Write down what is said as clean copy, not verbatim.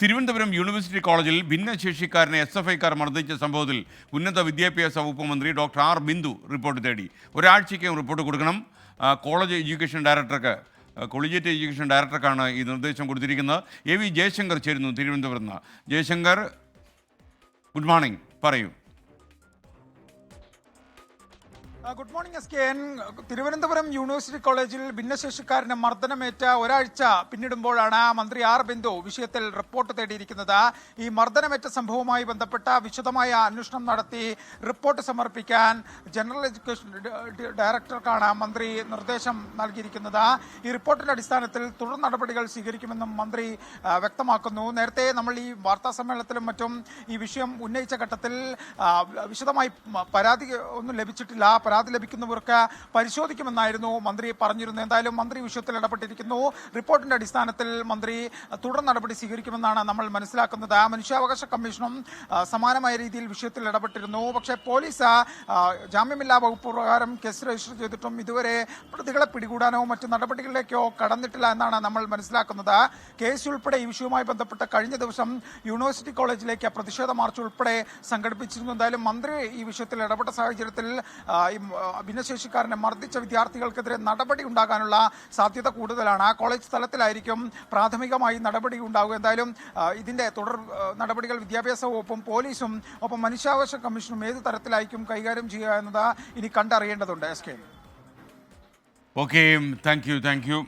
Thiruvananthapuram university കോളേജിൽ ഭിന്നശേഷിക്കാരനെ SFIക്കാർ മർദ്ദിച്ച സംഭവത്തിൽ ഉന്നത വിദ്യാഭ്യാസ വകുപ്പ് മന്ത്രി ഡോക്ടർ ആർ ബിന്ദു റിപ്പോർട്ട് തേടി. ഒരാഴ്ചയ്ക്കകം റിപ്പോർട്ട് കൊടുക്കണം. കോളേജിയറ്റ് എഡ്യൂക്കേഷൻ ഡയറക്ടർക്കാണ് ഈ നിർദ്ദേശം കൊടുത്തിരിക്കുന്നത്. AV ജയശങ്കർ ചേരുന്നു തിരുവനന്തപുരത്ത് നിന്ന്. ജയശങ്കർ, ഗുഡ് മോർണിംഗ്, പറയൂ. Good morning SKN. Thiruvananthapuram university കോളേജിൽ ഭിന്നശേഷിക്കാരന് മർദ്ദനമേറ്റ ഒരാഴ്ച പിന്നിടുമ്പോഴാണ് മന്ത്രി ആർ ബിന്ദു വിഷയത്തിൽ റിപ്പോർട്ട് തേടിയിരിക്കുന്നത്. ഈ മർദ്ദനമേറ്റ സംഭവവുമായി ബന്ധപ്പെട്ട വിശദമായ അന്വേഷണം നടത്തി റിപ്പോർട്ട് സമർപ്പിക്കാൻ ജനറൽ എഡ്യൂക്കേഷൻ ഡയറക്ടർക്കാണ് മന്ത്രി നിർദ്ദേശം നൽകിയിരിക്കുന്നത്. ഈ റിപ്പോർട്ടിന്റെ അടിസ്ഥാനത്തിൽ തുടർ നടപടികൾ സ്വീകരിക്കുമെന്നും മന്ത്രി വ്യക്തമാക്കുന്നു. നേരത്തെ നമ്മൾ ഈ വാർത്താ സമ്മേളനത്തിലും മറ്റും ഈ വിഷയം ഉന്നയിച്ച ഘട്ടത്തിൽ വിശദമായി പരാതി ഒന്നും ലഭിച്ചിട്ടില്ല. പരാതി ലഭിക്കുന്നവർക്ക് പരിശോധിക്കുമെന്നായിരുന്നു മന്ത്രി പറഞ്ഞിരുന്നത്. എന്തായാലും മന്ത്രി വിഷയത്തിൽ ഇടപെട്ടിരിക്കുന്നു. റിപ്പോർട്ടിന്റെ അടിസ്ഥാനത്തിൽ മന്ത്രി തുടർ നടപടി സ്വീകരിക്കുമെന്നാണ് നമ്മൾ മനസ്സിലാക്കുന്നത്. മനുഷ്യാവകാശ കമ്മീഷനും സമാനമായ രീതിയിൽ വിഷയത്തിൽ ഇടപെട്ടിരുന്നു. പക്ഷേ പോലീസ് ജാമ്യമില്ലാ വകുപ്പ് പ്രകാരം കേസ് രജിസ്റ്റർ ചെയ്തിട്ടും ഇതുവരെ പ്രതികളെ പിടികൂടാനോ മറ്റു നടപടികളിലേക്കോ കടന്നിട്ടില്ല എന്നാണ് നമ്മൾ മനസ്സിലാക്കുന്നത്. കേസ് ഉൾപ്പെടെ ഈ വിഷയവുമായി ബന്ധപ്പെട്ട് കഴിഞ്ഞ ദിവസം യൂണിവേഴ്സിറ്റി കോളേജിലേക്ക് പ്രതിഷേധ മാർച്ച് ഉൾപ്പെടെ സംഘടിപ്പിച്ചിരുന്നു. എന്തായാലും മന്ത്രി ഈ വിഷയത്തിൽ ഇടപെട്ട സാഹചര്യത്തിൽ ഭിന്നശേഷിക്കാരനെ മർദ്ദിച്ച വിദ്യാർത്ഥികൾക്കെതിരെ നടപടി ഉണ്ടാകാനുള്ള സാധ്യത കൂടുതലാണ്. കോളേജ് തലത്തിലായിരിക്കും പ്രാഥമികമായി നടപടി ഉണ്ടാവുക. എന്തായാലും ഇതിന്റെ തുടർ നടപടികൾ വിദ്യാഭ്യാസ വകുപ്പും പോലീസും ഒപ്പം മനുഷ്യാവകാശ കമ്മീഷനും ഏത് തരത്തിലായിരിക്കും കൈകാര്യം ചെയ്യുക എന്നത് ഇനി കണ്ടറിയേണ്ടതുണ്ട്. SK. Okay, thank you.